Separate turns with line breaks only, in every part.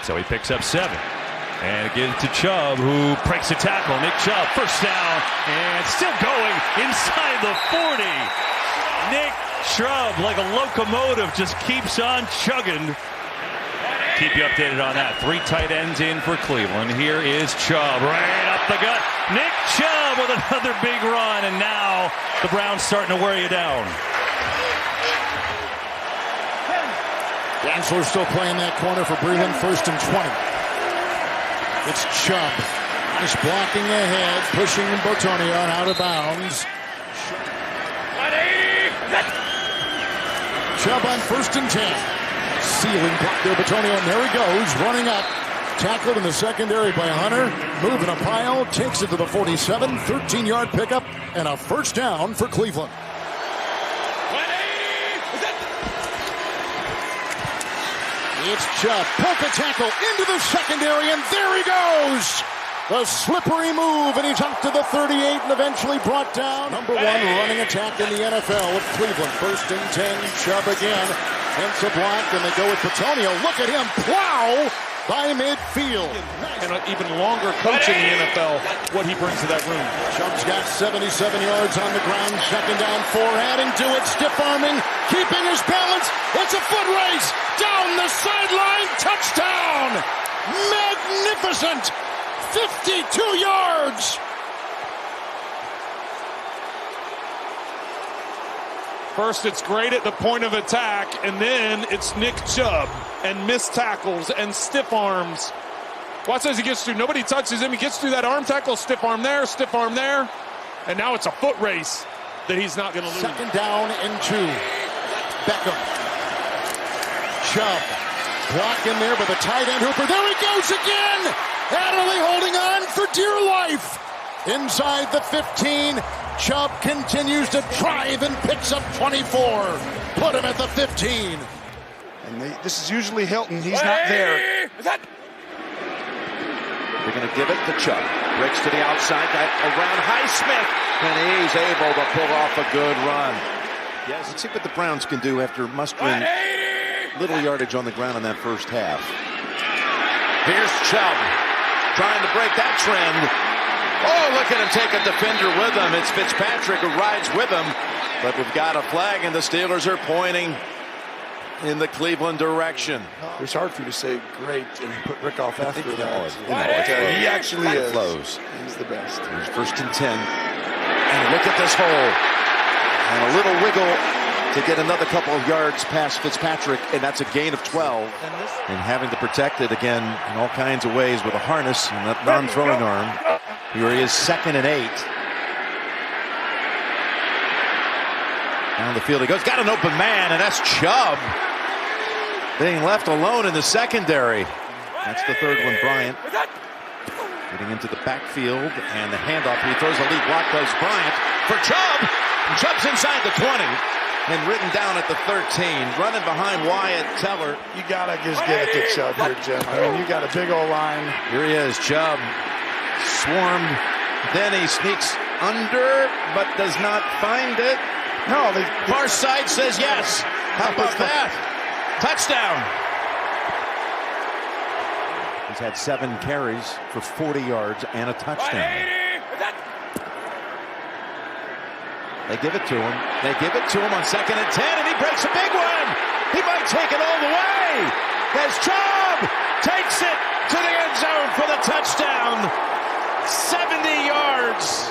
So he picks up 7. And gives it to Chubb, who breaks a tackle. Nick Chubb, first down, and still going inside the 40. Nick Chubb, like a locomotive, just keeps on chugging. Keep you updated on that. 3 tight ends in for Cleveland. Here is Chubb, right up the gut. Nick Chubb with another big run, and now the Browns starting to wear you down.
Gansler still playing that corner for Breland, 1st and 20. It's Chubb. Nice blocking ahead, pushing Botonio out of bounds. Chubb on 1st and 10. Sealing block there, Botonio, and there he goes, running up. Tackled in the secondary by Hunter. Moving a pile, takes it to the 47. 13-yard pickup, and a 1st down for Cleveland. It's Chubb. Poke a tackle into the secondary, and there he goes. The slippery move, and he's up to the 38 and eventually brought down. Number 1 running attack in the NFL with Cleveland. 1st and 10. Chubb again. Hence a block, and they go with Botonio. Look at him plow by midfield.
And even longer coach in the NFL, what he brings to that room.
Chubb's got 77 yards on the ground. 2nd down, 4. Adding to it, stiff arming, keeping his balance. It's a foot race down the sideline. Touchdown! Magnificent! 52 yards!
First, it's great at the point of attack, and then it's Nick Chubb and missed tackles and stiff arms. Watch as he gets through. Nobody touches him. He gets through that arm tackle, stiff arm there, and now it's a foot race that he's not going to lose.
2nd down and 2. Beckham. Chubb blocking there by the tight end Hooper. There he goes again! Adderley holding on for dear life. Inside the 15. Chubb continues to drive and picks up 24. Put him at the 15.
And this is usually Hilton. He's not there.
They're going to give it to Chubb. Breaks to the outside, around Highsmith, and he's able to pull off a good run. Yes, let's see what the Browns can do after mustering little yardage on the ground in that first half. Here's Chubb trying to break that trend. Oh, look at him take a defender with him. It's Fitzpatrick who rides with him. But we've got a flag, and the Steelers are pointing in the Cleveland direction.
It's hard for you to say great and put Rick off after that.
He
actually is.
Flows.
He's the best.
Here's 1st and 10. And look at this hole. And a little wiggle to get another couple of yards past Fitzpatrick, and that's a gain of 12. And having to protect it again in all kinds of ways with a harness and that non-throwing arm. Here he is, 2nd and 8. Down the field he goes. Got an open man, and that's Chubb. Being left alone in the secondary. That's the 3rd one, Bryant. Getting into the backfield, and the handoff. He throws a lead block, goes Bryant for Chubb. And Chubb's inside the 20. And written down at the 13. Running behind Wyatt Teller.
You got to just give it to Chubb here, Jim. I mean, you got a big old line.
Here he is, Chubb. Swarmed. Then he sneaks under, but does not find it.
No,
far side says yes. How about that? Touchdown. He's had 7 carries for 40 yards and a touchdown. They give it to him. They give it to him on 2nd and 10, and he breaks a big one. He might take it all the way. As Chubb takes it to the end zone for the touchdown. 70 yards.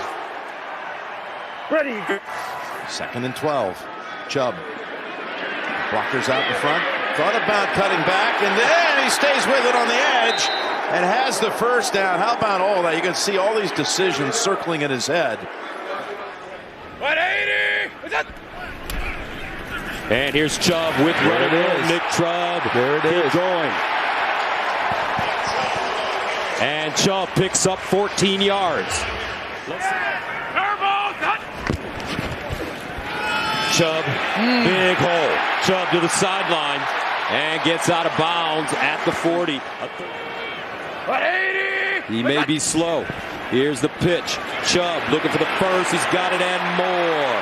Ready.
2nd and 12. Chubb. Blockers out in front. Thought about cutting back, and then he stays with it on the edge and has the 1st down. How about all that? You can see all these decisions circling in his head.
180. And here's Chubb with running room. Nick Chubb.
There it is.
Going. And Chubb picks up 14 yards. Chubb, big hole. Chubb to the sideline and gets out of bounds at the 40. He may be slow. Here's the pitch. Chubb looking for the first. He's got it and more.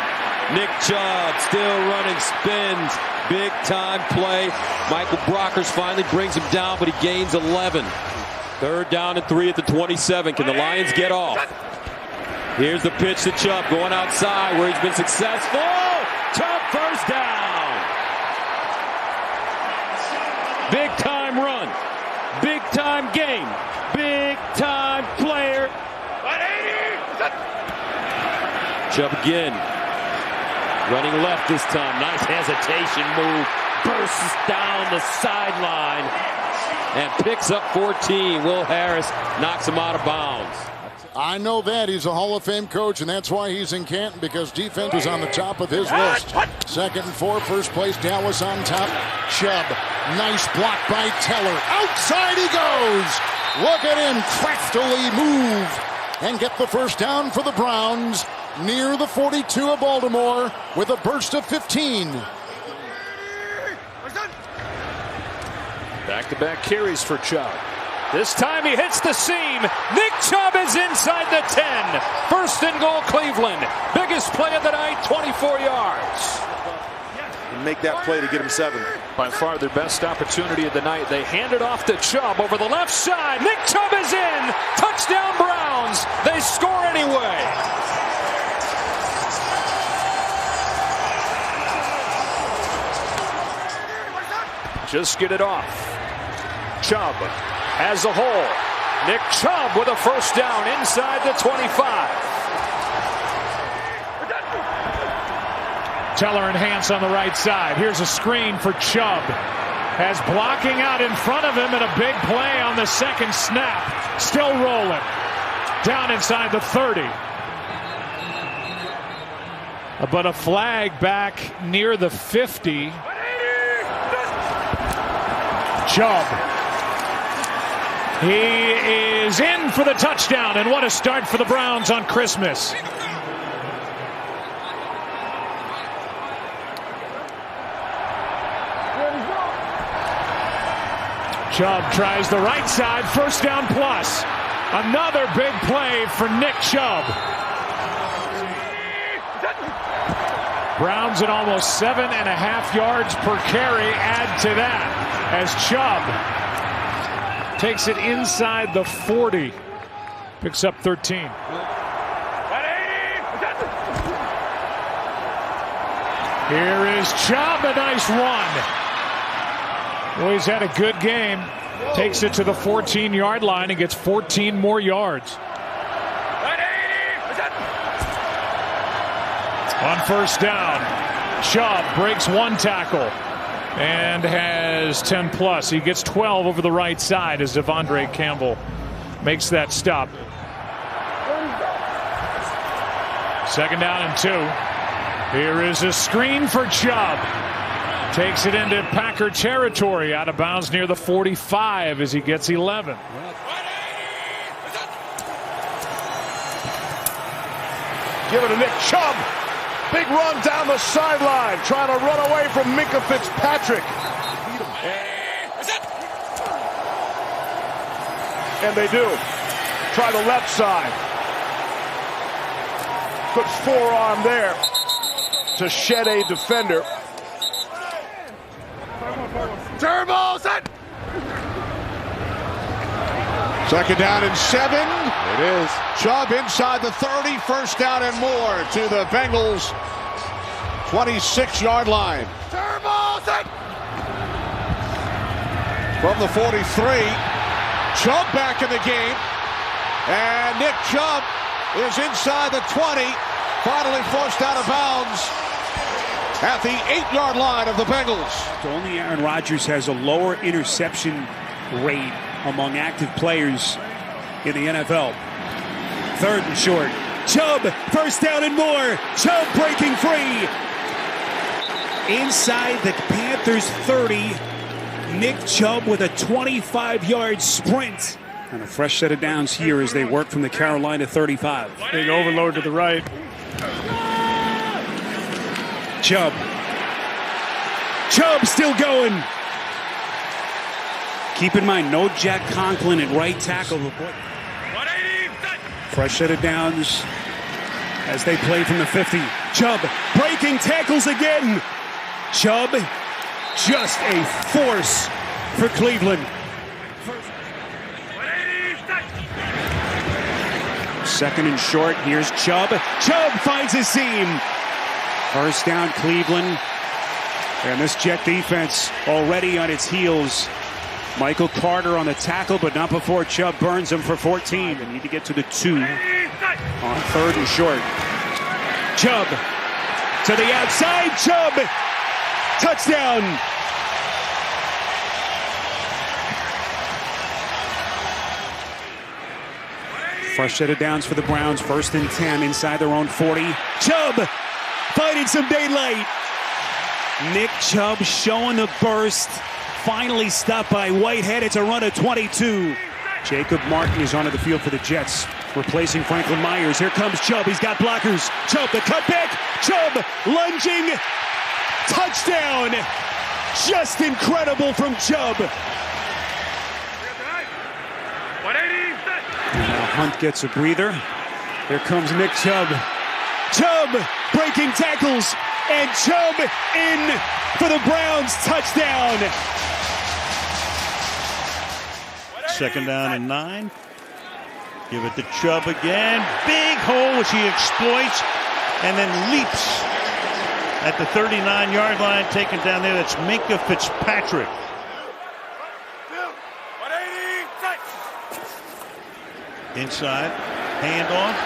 Nick Chubb still running, spins,
big time play. Michael Brockers finally brings him down, but he gains 11. 3rd down and 3 at the 27. Can the Lions get off? Here's the pitch to Chubb going outside where he's been successful. Chubb, first down. Big time run. Big time game. Big time player. Chubb again. Running left this time. Nice hesitation move. Bursts down the sideline and picks up 14. Will Harris knocks him out of bounds.
I know that. He's a Hall of Fame coach, and that's why he's in Canton, because defense was on the top of his list. 2nd and 4, first place, Dallas on top. Chubb, nice block by Teller. Outside he goes. Look at him craftily move and get the first down for the Browns near the 42 of Baltimore with a burst of 15.
Back-to-back carries for Chubb. This time he hits the seam. Nick Chubb is inside the 10. 1st and goal, Cleveland. Biggest play of the night, 24 yards.
And make that play to get him 7.
By far their best opportunity of the night. They hand it off to Chubb over the left side. Nick Chubb is in. Touchdown Browns. They score anyway. Just get it off. Chubb has a hole. Nick Chubb with a first down inside the 25.
Teller and Hance on the right side. Here's a screen for Chubb. Has blocking out in front of him and a big play on the second snap. Still rolling. Down inside the 30. But a flag back near the 50. Chubb. He is in for the touchdown, and what a start for the Browns on Christmas. Chubb tries the right side, first down plus. Another big play for Nick Chubb. Browns at almost 7.5 yards per carry. Add to that as Chubb takes it inside the 40. Picks up 13. Here is Chubb, a nice run. Well, he's had a good game. Takes it to the 14-yard line and gets 14 more yards. On first down, Chubb breaks 1 tackle and has 10 plus. He gets 12 over the right side as Devondre Campbell makes that stop. 2nd down and 2. Here is a screen for Chubb. Takes it into Packer territory, out of bounds near the 45 as he gets 11.
Give it to Nick Chubb. Big run down the sideline, trying to run away from Minkah Fitzpatrick. And they do. Try the left side. Puts forearm there to shed a defender. Turbo set. 2nd down and 7. It is. Chubb inside the 30. First down and more to the Bengals 26-yard line. Turbo set. From the 43. Chubb back in the game. And Nick Chubb is inside the 20. Finally forced out of bounds at the 8-yard line of the Bengals.
Only Aaron Rodgers has a lower interception rate among active players in the NFL. 3rd and short. Chubb, first down and more. Chubb breaking free. Inside the Panthers 30. Nick Chubb with a 25-yard sprint. And a fresh set of downs here as they work from the Carolina 35.
Big overload to the right.
Chubb still going. Keep in mind, no Jack Conklin at right tackle. Fresh set of downs as they play from the 50. Chubb breaking tackles again. Chubb just a force for Cleveland. Second and short. Here's Chubb. Chubb finds a seam. First down, Cleveland. And this Jet defense already on its heels. Michael Carter on the tackle, but not before Chubb burns him for 14. They need to get to the 2 on third and short. Chubb to the outside. Chubb. Touchdown. Fresh set of downs for the Browns. First and 10 inside their own 40. Chubb finding some daylight. Nick Chubb showing the burst. Finally stopped by Whitehead. It's a run of 22. Jacob Martin is onto the field for the Jets, replacing Franklin Myers. Here comes Chubb. He's got blockers. Chubb, the cutback. Chubb lunging. Touchdown. Just incredible from Chubb. And now Hunt gets a breather. Here comes Nick Chubb. Chubb breaking tackles. And Chubb in for the Browns. Touchdown.
Second down and 9. Give it to Chubb again. Big hole which he exploits and then leaps at the 39-yard line. Taken down there. That's Minka Fitzpatrick. Inside. Handoff.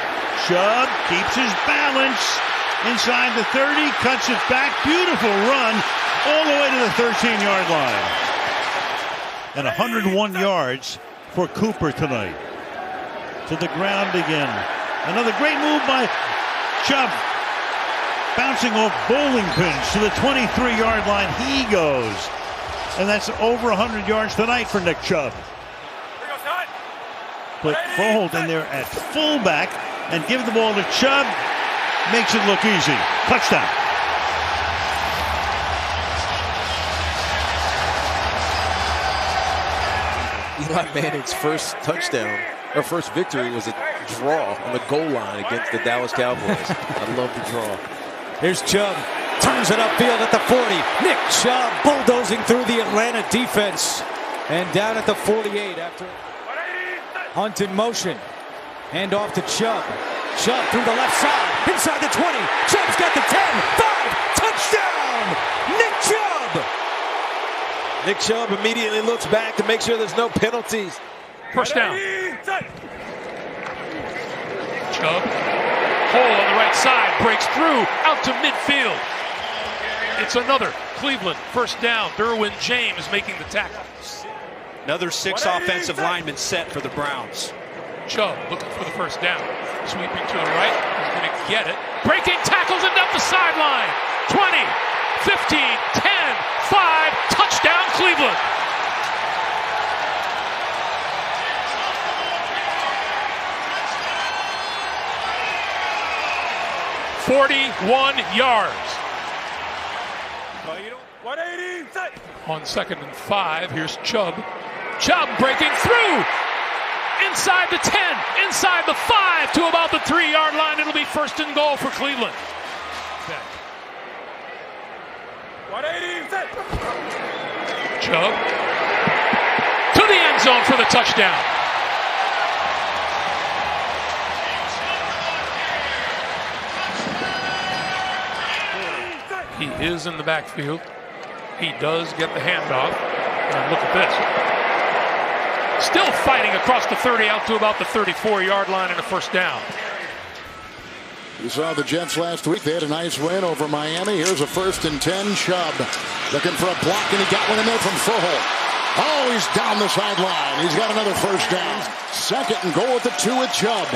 Chubb keeps his balance. Inside the 30. Cuts it back. Beautiful run all the way to the 13-yard line. And 101 yards for Cooper tonight. To the ground again. Another great move by Chubb. Bouncing off bowling pins to the 23-yard line. He goes. And that's over 100 yards tonight for Nick Chubb. Put Froholt in there at fullback and give the ball to Chubb. Makes it look easy. Touchdown.
Eli Manning's first touchdown, or first victory, was a draw on the goal line against the Dallas Cowboys. I love the draw.
Here's Chubb. Turns it upfield at the 40. Nick Chubb bulldozing through the Atlanta defense. And down at the 48 after Hunt in motion. Hand off to Chubb. Chubb through the left side. Inside the 20. Chubb's got the 10. 5. Touchdown. Nick Chubb.
Nick Chubb immediately looks back to make sure there's no penalties.
First down. Chubb. Hole on the right side. Breaks through. Out to midfield. It's another Cleveland first down. Derwin James making the tackle.
Another 6 offensive linemen set for the Browns.
Chubb looking for the first down. Sweeping to the right. He's going to get it. Breaking tackles and up the sideline. 20, 15, 10, 5. Touchdown Cleveland. "41 yards. On 2nd and 5, here's Chubb. Chubb breaking through. Inside the 10, inside the 5 to about the 3-yard line. It'll be first and goal for Cleveland. Chubb to the end zone for the touchdown. He is in the backfield. He does get the handoff. And look at this. Still fighting across the 30 out to about the 34-yard line and a first down.
You saw the Jets last week. They had a nice win over Miami. Here's a 1st and 10. Chubb looking for a block, and he got one in there from Froholt. Oh, he's down the sideline. He's got another first down. 2nd and goal at the 2 with Chubb.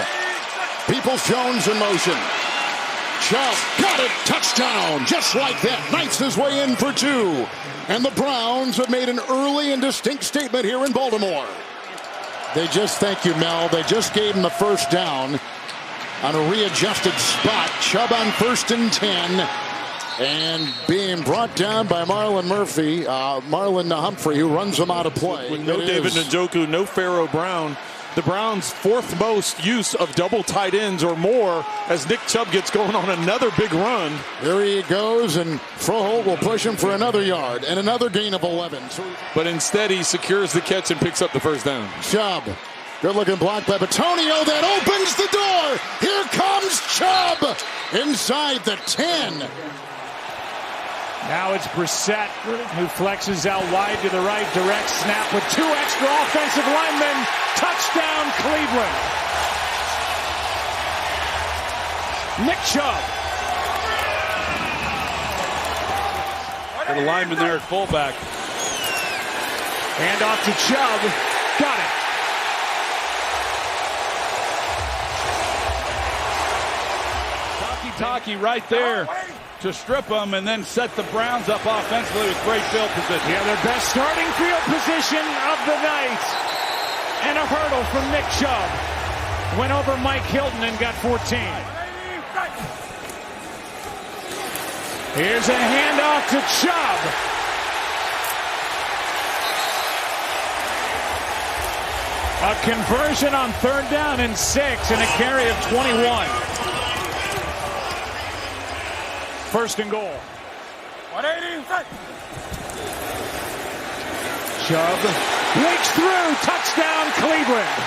Peoples-Jones in motion. Chubb got it. Touchdown. Just like that. Knifes his way in for 2. And the Browns have made an early and distinct statement here in Baltimore. They just, thank you, Mel. They just gave him the first down on a readjusted spot. Chubb on 1st and 10. And being brought down by Marlon Humphrey, who runs him out of play.
With no David Njoku, no Pharaoh Brown.
the Browns' fourth most use of double tight ends or more as Nick Chubb gets going on another big run.
There he goes, and Froholt will push him for another yard and another gain of 11.
But instead, he secures the catch and picks up the first down.
Chubb. Good-looking block by Batonio. That opens the door. Here comes Chubb inside the 10.
Now it's Brissett who flexes out wide to the right, direct snap with 2 extra offensive linemen. Touchdown, Cleveland. Nick Chubb.
Got a lineman there at fullback.
Hand off to Chubb. Got it.
Taki right there to strip them and then set the Browns up offensively with great field position.
Yeah, their best starting field position of the night. And a hurdle from Nick Chubb. Went over Mike Hilton and got 14. Here's a handoff to Chubb. A conversion on 3rd down and 6 and a carry of 21. 1st and goal. 180. Chubb breaks through. Touchdown, Cleveland.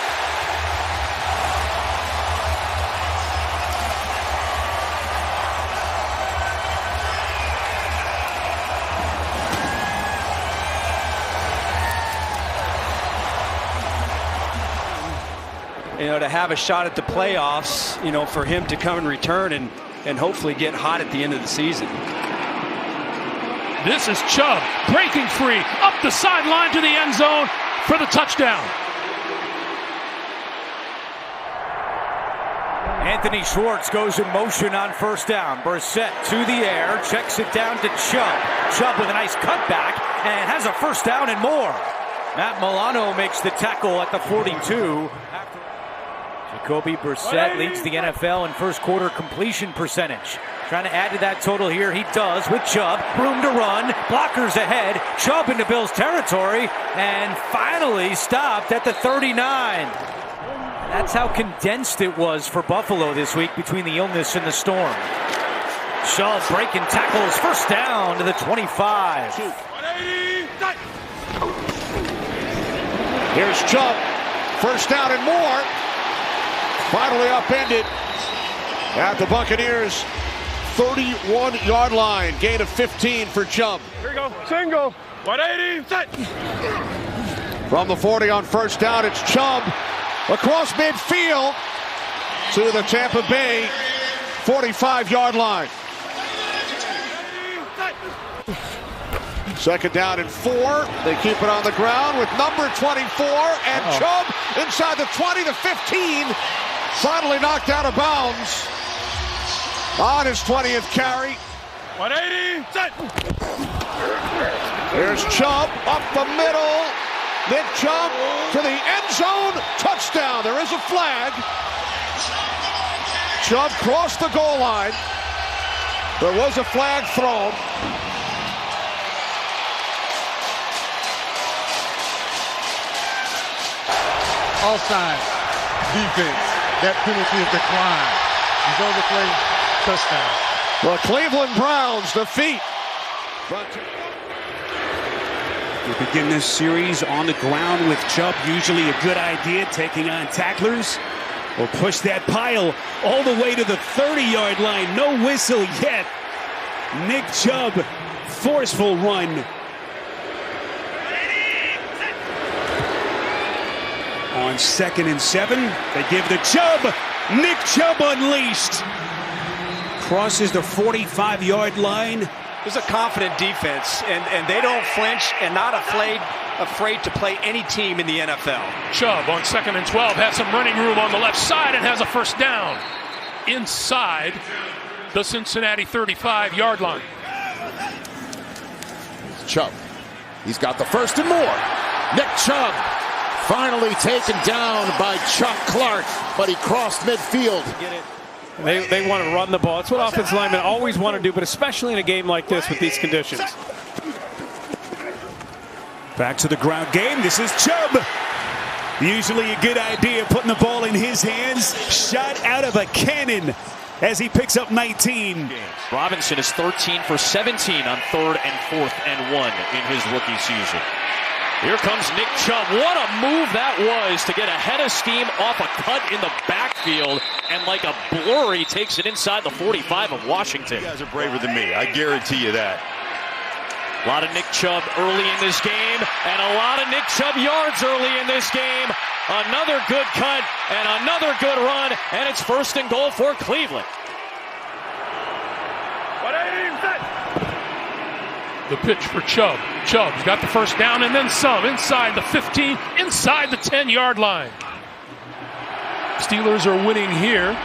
You know, to have a shot at the playoffs, you know, for him to come and return and hopefully get hot at the end of the season.
This is Chubb breaking free up the sideline to the end zone for the touchdown.
Anthony Schwartz goes in motion on 1st down. Brissett to the air, checks it down to Chubb. Chubb with a nice cutback and has a 1st down and more. Matt Milano makes the tackle at the 42. Jacoby Brissett leads the NFL in 1st quarter completion percentage. Trying to add to that total here. He does with Chubb. Room to run. Blockers ahead. Chubb into Bills territory. And finally stopped at the 39. That's how condensed it was for Buffalo this week between the illness and the storm. Chubb breaking tackles. 1st down to the 25.
Here's Chubb. 1st down and more. Finally upended at the Buccaneers' 31-yard line. Gain of 15 for Chubb.
Here we go. Single. 180. Set.
From the 40 on 1st down, it's Chubb across midfield to the Tampa Bay 45-yard line. 2nd down and 4. They keep it on the ground with number 24 and Chubb inside the 20 to 15. Finally knocked out of bounds on his 20th carry.
180. Set.
Here's Chubb up the middle. Nick Chubb to the end zone. Touchdown. There is a flag. Chubb crossed the goal line. There was a flag thrown.
Offside defense. That penalty is declined. He's over play. Touchdown.
The Cleveland Browns defeat.
We begin this series on the ground with Chubb. Usually a good idea, taking on tacklers. Will push that pile all the way to the 30-yard line. No whistle yet. Nick Chubb, forceful run. On 2nd and 7, they give the Chubb. Nick Chubb unleashed. Crosses the 45-yard line.
This is a confident defense, and they don't flinch and not afraid to play any team in the NFL.
Chubb on 2nd and 12 has some running room on the left side and has a 1st down inside the Cincinnati 35-yard line.
Chubb. He's got the 1st and more. Nick Chubb finally taken down by Chuck Clark, but he crossed midfield.
They want to run the ball. It's what offensive linemen always want to do, but especially in a game like this with these conditions.
Back to the ground game. This is Chubb. Usually a good idea, putting the ball in his hands. Shot out of a cannon as he picks up 19.
Robinson is 13 for 17 on 3rd and 4th and 1 in his rookie season. Here comes Nick Chubb. What a move that was to get ahead of steam off a cut in the backfield, and like a blur, he takes it inside the 45 of Washington.
You guys are braver than me. I guarantee you that.
A lot of Nick Chubb early in this game, and a lot of Nick Chubb yards early in this game. Another good cut and another good run, and it's 1st and goal for Cleveland.
The pitch for Chubb. Chubb's got the first down and then some. Inside the 15, inside the 10-yard line. Steelers are winning here.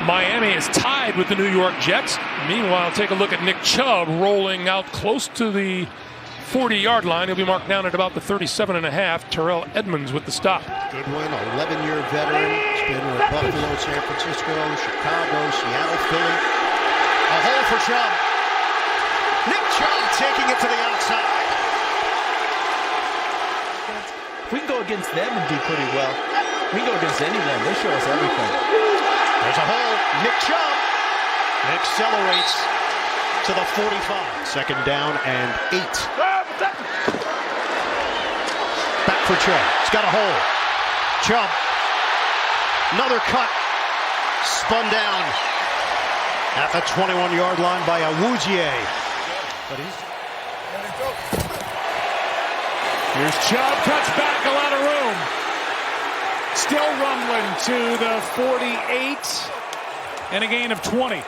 Miami is tied with the New York Jets. Meanwhile, take a look at Nick Chubb rolling out close to the 40-yard line. He'll be marked down at about the 37.5. Terrell Edmonds with the stop.
Goodwin, 11-year veteran. He's been with Buffalo, San Francisco, Chicago, Seattle, Philly. A hole for Chubb. Nick Chubb taking it to the outside.
If we can go against them and do pretty well, we can go against anyone. They show us everything.
There's a hole. Nick Chubb accelerates to the 45. 2nd down and 8. Back for Chubb. He's got a hole. Chubb. Another cut. Spun down at the 21-yard line by Awuzie. But
here's Chubb, cuts back, a lot of room. Still rumbling to the 48 and a gain of 20.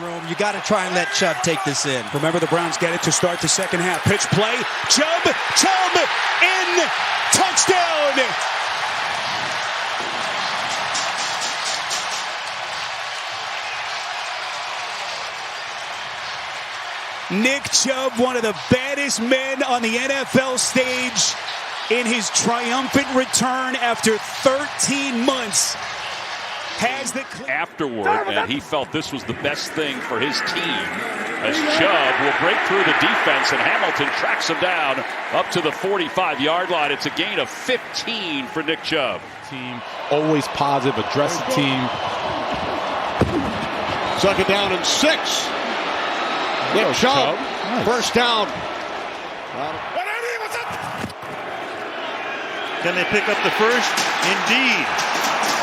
Room. You got to try and let Chubb take this in.
Remember, the Browns get it to start the second half. Pitch play. Chubb in. Touchdown. Nick Chubb, one of the baddest men on the NFL stage, in his triumphant return after 13 months. Has the
afterward, and he felt this was the best thing for his team, as Chubb will break through the defense, and Hamilton tracks him down up to the 45-yard line. It's a gain of 15 for Nick Chubb.
Team always positive, address the team.
2nd down and 6. Nick Chubb,
nice.
1st down.
Can they pick up the first? Indeed.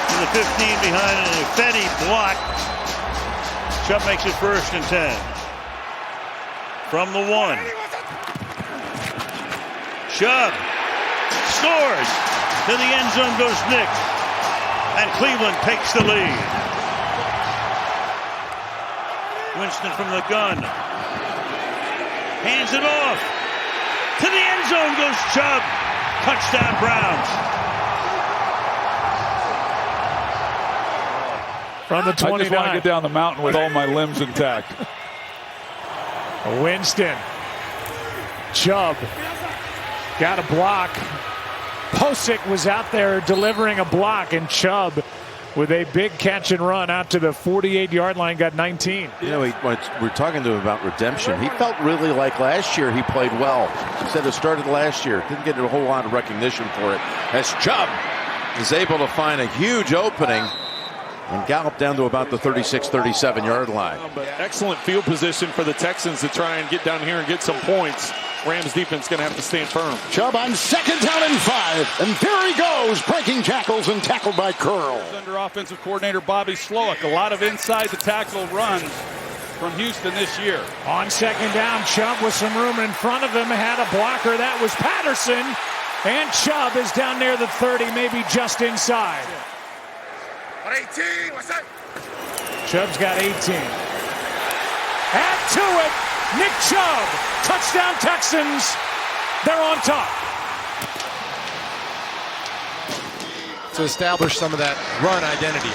To the 15 behind an Ifedi block. Chubb makes it 1st and 10. From the 1. Chubb scores. To the end zone goes Nick. And Cleveland takes the lead. Winston from the gun. Hands it off. To the end zone goes Chubb. Touchdown Browns.
From the 29.
I just want to get down the mountain with all my limbs intact.
Winston. Chubb got a block. Posick was out there delivering a block, and Chubb with a big catch and run out to the 48-yard line, got 19.
You know, we're talking to him about redemption. He felt really like last year he played well. He said it started last year. Didn't get a whole lot of recognition for it, as Chubb is able to find a huge opening and gallop down to about the 36-37-yard line.
But excellent field position for the Texans to try and get down here and get some points. Rams defense going to have to stand firm.
Chubb on 2nd down and 5. And there he goes, breaking tackles and tackled by Curl.
Under offensive coordinator Bobby Slowick. A lot of inside the tackle runs from Houston this year.
On 2nd down, Chubb with some room in front of him had a blocker. That was Patterson. And Chubb is down near the 30, maybe just inside.
18, what's that?
Chubb's got 18. Add to it, Nick Chubb. Touchdown Texans. They're on top.
To establish some of that run identity.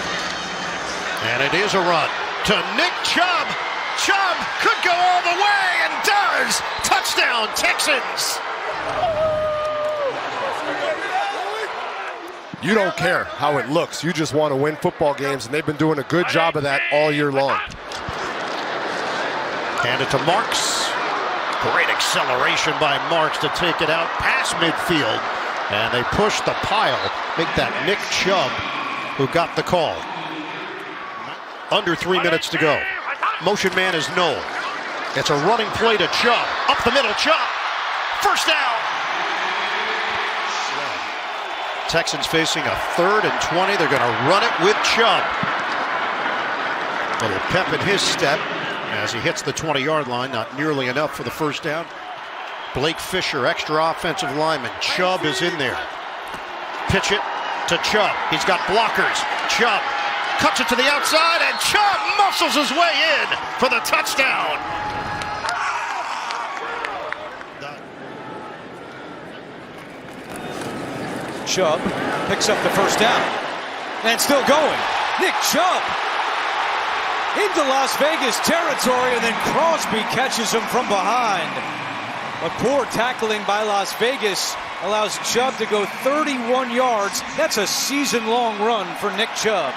And it is a run to Nick Chubb. Chubb could go all the way and does. Touchdown Texans.
You don't care how it looks. You just want to win football games, and they've been doing a good job of that all year long.
Hand it to Marks. Great acceleration by Marks to take it out past midfield And they push the pile. Make that Nick Chubb who got the call. Under 3 minutes to go. Motion man is Noel. It's a running play to Chubb. Up the middle, Chubb. First down. Texans facing a 3rd and 20. They're going to run it with Chubb. Little pep in his step as he hits the 20-yard line. Not nearly enough for the first down. Blake Fisher, extra offensive lineman. Chubb is in there. Pitch it to Chubb. He's got blockers. Chubb cuts it to the outside, and Chubb muscles his way in for the touchdown.
Chubb picks up the first down. And still going. Nick Chubb into Las Vegas territory, and then Crosby catches him from behind. But poor tackling by Las Vegas allows Chubb to go 31 yards. That's a season-long run for Nick Chubb.